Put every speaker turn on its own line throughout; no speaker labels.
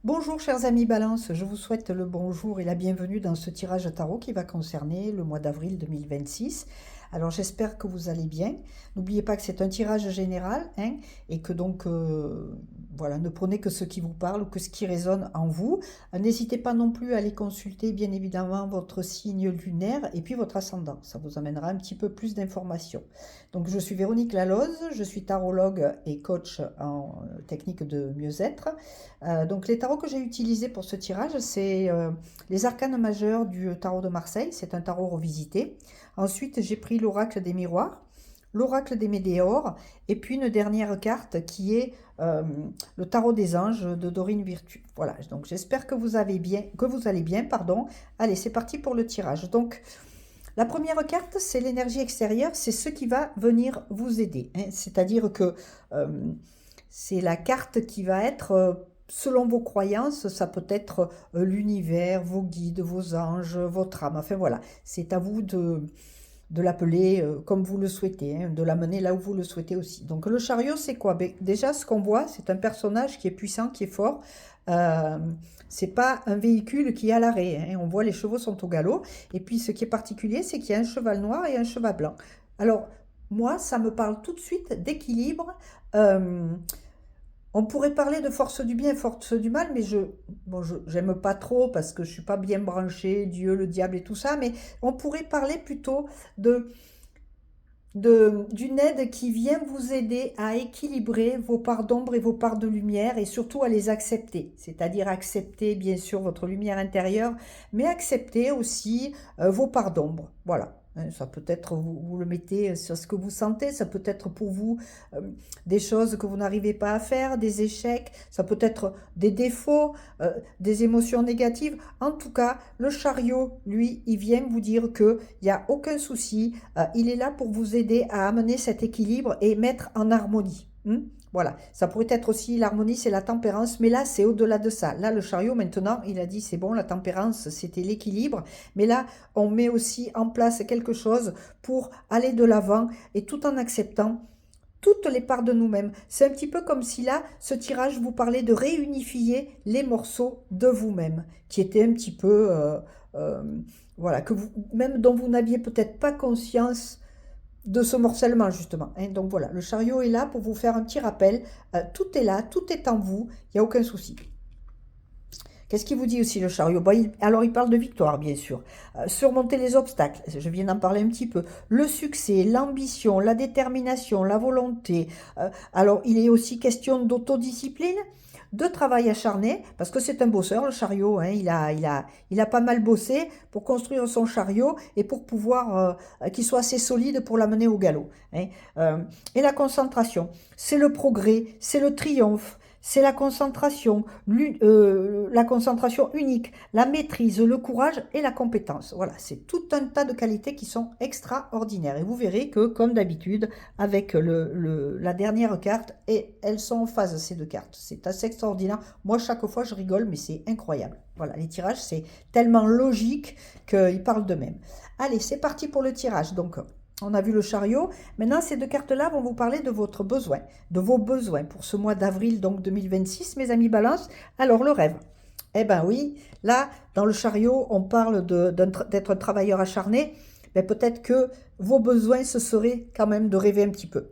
Bonjour chers amis Balance, je vous souhaite le bonjour et la bienvenue dans ce tirage tarot qui va concerner le mois d'avril 2026. Alors j'espère que vous allez bien. N'oubliez pas que c'est un tirage général et que donc voilà, ne prenez que ce qui vous parle ou que ce qui résonne en vous. N'hésitez pas non plus à aller consulter bien évidemment votre signe lunaire et puis votre ascendant. Ça vous amènera un petit peu plus d'informations. Donc je suis Véronique Laloze, je suis tarologue et coach en technique de mieux-être. Donc les tarots que j'ai utilisés pour ce tirage, c'est les arcanes majeurs du tarot de Marseille. C'est un tarot revisité. Ensuite, j'ai pris l'oracle des miroirs, l'oracle des météores, et puis une dernière carte qui est le tarot des anges de Dorine Virtue. Voilà, donc j'espère que vous allez bien, pardon. Allez, c'est parti pour le tirage. Donc, la première carte, c'est l'énergie extérieure, c'est ce qui va venir vous aider. C'est-à-dire que c'est la carte qui va être selon vos croyances, ça peut être l'univers, vos guides, vos anges, votre âme. Enfin voilà, c'est à vous de l'appeler comme vous le souhaitez, de l'amener là où vous le souhaitez aussi. Donc le chariot, c'est quoi? Déjà, ce qu'on voit, c'est un personnage qui est puissant, qui est fort. C'est pas un véhicule qui est à l'arrêt. On voit les chevaux sont au galop. Et puis ce qui est particulier, c'est qu'il y a un cheval noir et un cheval blanc. Alors moi, ça me parle tout de suite d'équilibre. On pourrait parler de force du bien et force du mal, mais j'aime pas trop parce que je suis pas bien branchée, Dieu, le diable et tout ça, mais on pourrait parler plutôt d'une aide qui vient vous aider à équilibrer vos parts d'ombre et vos parts de lumière et surtout à les accepter. C'est-à-dire accepter bien sûr votre lumière intérieure, mais accepter aussi vos parts d'ombre. Voilà. Ça peut être, vous le mettez sur ce que vous sentez, ça peut être pour vous des choses que vous n'arrivez pas à faire, des échecs, ça peut être des défauts, des émotions négatives. En tout cas, le chariot, lui, il vient vous dire qu'il n'y a aucun souci, il est là pour vous aider à amener cet équilibre et mettre en harmonie. Voilà, ça pourrait être aussi l'harmonie, c'est la tempérance, mais là, c'est au-delà de ça. Là, le chariot, maintenant, il a dit, c'est bon, la tempérance, c'était l'équilibre, mais là, on met aussi en place quelque chose pour aller de l'avant et tout en acceptant toutes les parts de nous-mêmes. C'est un petit peu comme si là, ce tirage vous parlait de réunifier les morceaux de vous-même, qui étaient un petit peu, euh, voilà, même dont vous n'aviez peut-être pas conscience de ce morcellement justement. Donc voilà, le chariot est là pour vous faire un petit rappel. Tout est là, tout est en vous, il n'y a aucun souci. Qu'est-ce qu'il vous dit aussi le chariot? Alors il parle de victoire bien sûr. Surmonter les obstacles, je viens d'en parler un petit peu. Le succès, l'ambition, la détermination, la volonté. Alors il est aussi question d'autodiscipline, de travail acharné, parce que c'est un bosseur le chariot. Il a pas mal bossé pour construire son chariot et pour pouvoir qu'il soit assez solide pour l'amener au galop. Et la concentration, c'est le progrès, c'est le triomphe. C'est la concentration unique, la maîtrise, le courage et la compétence. Voilà, c'est tout un tas de qualités qui sont extraordinaires. Et vous verrez que, comme d'habitude, avec la dernière carte, et elles sont en phase, ces deux cartes. C'est assez extraordinaire. Moi, chaque fois, je rigole, mais c'est incroyable. Voilà, les tirages, c'est tellement logique qu'ils parlent d'eux-mêmes. Allez, c'est parti pour le tirage. Donc, on a vu le chariot. Maintenant, ces deux cartes-là vont vous parler de votre besoin, de vos besoins pour ce mois d'avril, donc 2026, mes amis Balance. Alors, le rêve. Eh ben oui, là, dans le chariot, on parle d'être un travailleur acharné. Mais peut-être que vos besoins, ce serait quand même de rêver un petit peu,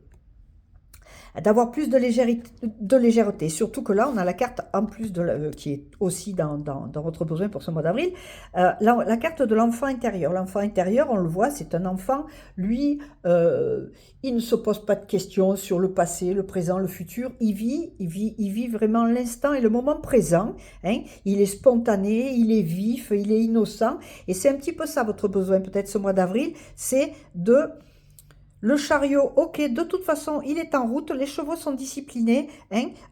d'avoir plus de légèreté. Surtout que là, on a la carte en plus qui est aussi dans votre besoin pour ce mois d'avril, la carte de l'enfant intérieur. L'enfant intérieur, on le voit, c'est un enfant, lui, il ne se pose pas de questions sur le passé, le présent, le futur. Il vit vraiment l'instant et le moment présent. Il est spontané, il est vif, il est innocent. Et c'est un petit peu ça votre besoin, peut-être ce mois d'avril, c'est de... Le chariot, ok, de toute façon, il est en route, les chevaux sont disciplinés,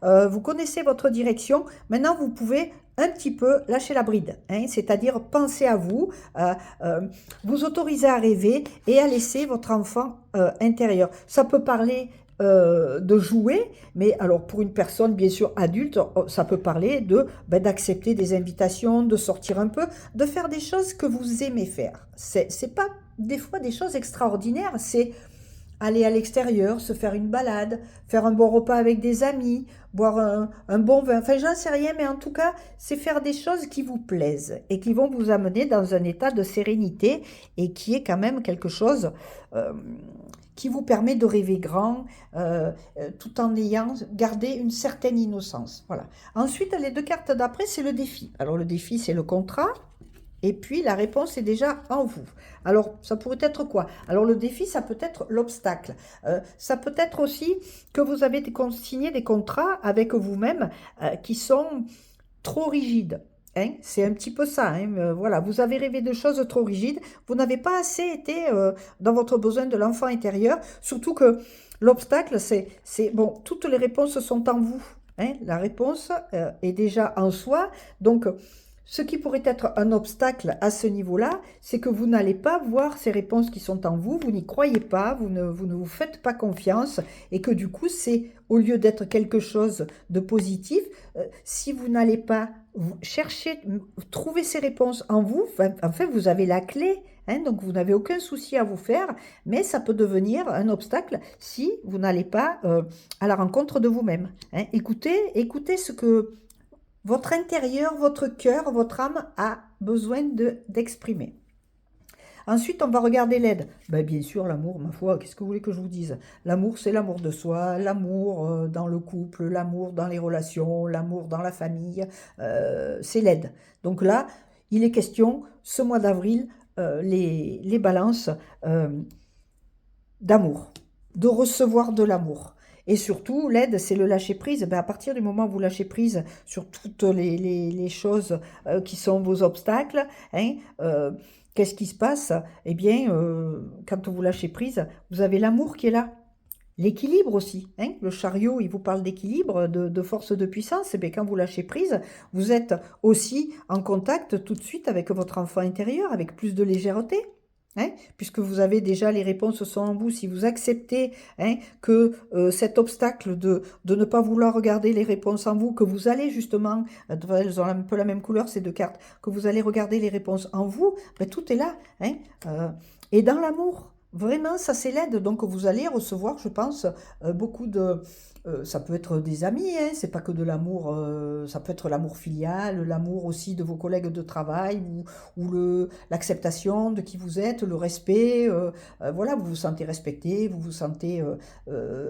vous connaissez votre direction. Maintenant, vous pouvez un petit peu lâcher la bride, c'est-à-dire penser à vous, vous autoriser à rêver et à laisser votre enfant intérieur. Ça peut parler de jouer, mais alors pour une personne bien sûr adulte, ça peut parler d'accepter des invitations, de sortir un peu, de faire des choses que vous aimez faire. C'est pas des fois des choses extraordinaires, c'est aller à l'extérieur, se faire une balade, faire un bon repas avec des amis, boire un bon vin. Enfin, j'en sais rien, mais en tout cas, c'est faire des choses qui vous plaisent et qui vont vous amener dans un état de sérénité et qui est quand même quelque chose euh, qui vous permet de rêver grand tout en ayant gardé une certaine innocence. Voilà. Ensuite, les deux cartes d'après, c'est le défi. Alors, le défi, c'est le contrat. Et puis, la réponse est déjà en vous. Alors, ça pourrait être quoi? Alors, le défi, ça peut être l'obstacle. Ça peut être aussi que vous avez signé des contrats avec vous-même qui sont trop rigides. Hein, c'est un petit peu ça. Hein, voilà, vous avez rêvé de choses trop rigides. Vous n'avez pas assez été dans votre besoin de l'enfant intérieur. Surtout que l'obstacle, bon, toutes les réponses sont en vous. Hein, la réponse est déjà en soi. Donc, ce qui pourrait être un obstacle à ce niveau-là, c'est que vous n'allez pas voir ces réponses qui sont en vous, vous n'y croyez pas, vous ne vous faites pas confiance, et que du coup, c'est, au lieu d'être quelque chose de positif, si vous n'allez pas chercher, trouver ces réponses en vous, en fait, vous avez la clé, hein, donc vous n'avez aucun souci à vous faire, mais ça peut devenir un obstacle si vous n'allez pas à la rencontre de vous-même. Hein. Écoutez ce que votre intérieur, votre cœur, votre âme a besoin d'exprimer. Ensuite, on va regarder l'aide. Ben, bien sûr, l'amour, ma foi, qu'est-ce que vous voulez que je vous dise? L'amour, c'est l'amour de soi, l'amour dans le couple, l'amour dans les relations, l'amour dans la famille, c'est l'aide. Donc là, il est question, ce mois d'avril, les balances d'amour, de recevoir de l'amour. Et surtout, l'aide, c'est le lâcher-prise. Ben, à partir du moment où vous lâchez prise sur toutes les choses qui sont vos obstacles, hein, qu'est-ce qui se passe? Eh bien, quand vous lâchez prise, vous avez l'amour qui est là. L'équilibre aussi. Hein. Le chariot, il vous parle d'équilibre, de force, de puissance. Et bien, quand vous lâchez prise, vous êtes aussi en contact tout de suite avec votre enfant intérieur, avec plus de légèreté. Hein, puisque vous avez déjà les réponses sont en vous, si vous acceptez hein, que cet obstacle de ne pas vouloir regarder les réponses en vous, que vous allez justement, elles ont un peu la même couleur ces deux cartes, que vous allez regarder les réponses en vous, ben, tout est là. Hein, et dans l'amour, vraiment, ça c'est l'aide. Donc vous allez recevoir, je pense, beaucoup de... ça peut être des amis, hein, c'est pas que de l'amour, ça peut être l'amour filial, l'amour aussi de vos collègues de travail, ou l'acceptation de qui vous êtes, le respect, voilà, vous vous sentez respecté, vous vous sentez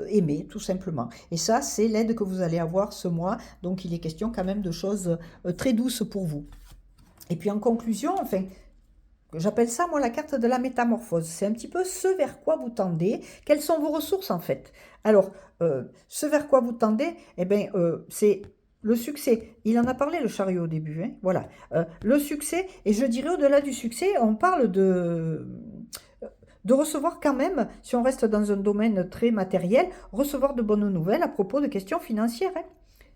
aimé, tout simplement. Et ça, c'est l'aide que vous allez avoir ce mois, donc il est question quand même de choses très douces pour vous. Et puis en conclusion, enfin, j'appelle ça, moi, la carte de la métamorphose. C'est un petit peu ce vers quoi vous tendez. Quelles sont vos ressources, en fait? Alors, ce vers quoi vous tendez, eh bien, c'est le succès. Il en a parlé, le chariot, au début. Hein, voilà. Le succès, et je dirais au-delà du succès, on parle de recevoir quand même, si on reste dans un domaine très matériel, recevoir de bonnes nouvelles à propos de questions financières. Hein.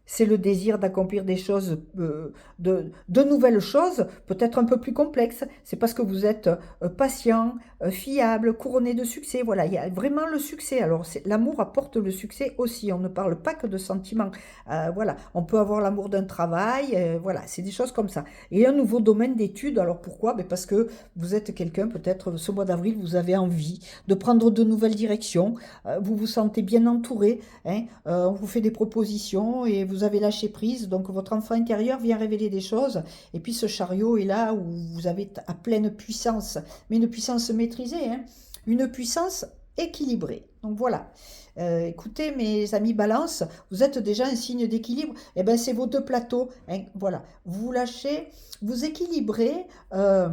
C'est le désir d'accomplir des choses, de nouvelles choses, peut-être un peu plus complexes. C'est parce que vous êtes patient, fiable, couronné de succès. Voilà, il y a vraiment le succès. Alors, l'amour apporte le succès aussi. On ne parle pas que de sentiments. Voilà, on peut avoir l'amour d'un travail. Voilà, c'est des choses comme ça. Et un nouveau domaine d'études. Alors, pourquoi? Ben parce que vous êtes quelqu'un, peut-être, ce mois d'avril, vous avez envie de prendre de nouvelles directions. Vous vous sentez bien entouré. Hein, on vous fait des propositions et vous avez lâché prise, donc votre enfant intérieur vient révéler des choses, et puis ce chariot est là où vous avez à pleine puissance, mais une puissance maîtrisée, hein, une puissance équilibrée. Donc voilà. Écoutez, mes amis Balance, vous êtes déjà un signe d'équilibre. Et ben c'est vos deux plateaux. Hein, voilà. Vous lâchez, vous équilibrez ce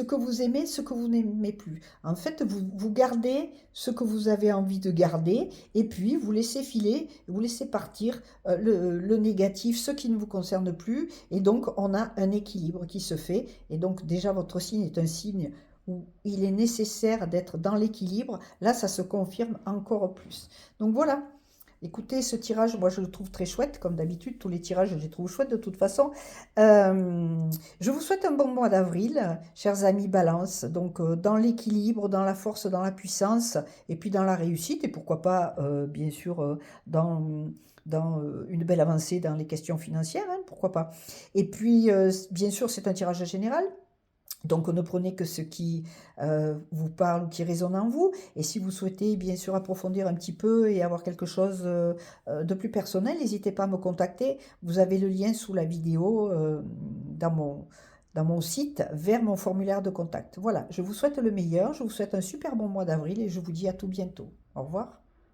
que vous aimez, ce que vous n'aimez plus. En fait, vous gardez ce que vous avez envie de garder, et puis vous laissez filer, vous laissez partir le négatif, ce qui ne vous concerne plus. Et donc, on a un équilibre qui se fait. Et donc, déjà, votre signe est un signe où il est nécessaire d'être dans l'équilibre, là, ça se confirme encore plus. Donc voilà, écoutez, ce tirage, moi, je le trouve très chouette, comme d'habitude, tous les tirages, je les trouve chouettes de toute façon. Je vous souhaite un bon mois d'avril, chers amis Balance, donc dans l'équilibre, dans la force, dans la puissance, et puis dans la réussite, et pourquoi pas, bien sûr, dans une belle avancée dans les questions financières, hein, pourquoi pas. Et puis, bien sûr, c'est un tirage général. Donc, ne prenez que ce qui vous parle ou qui résonne en vous. Et si vous souhaitez, bien sûr, approfondir un petit peu et avoir quelque chose de plus personnel, n'hésitez pas à me contacter. Vous avez le lien sous la vidéo dans mon site vers mon formulaire de contact. Voilà, je vous souhaite le meilleur. Je vous souhaite un super bon mois d'avril et je vous dis à tout bientôt. Au revoir.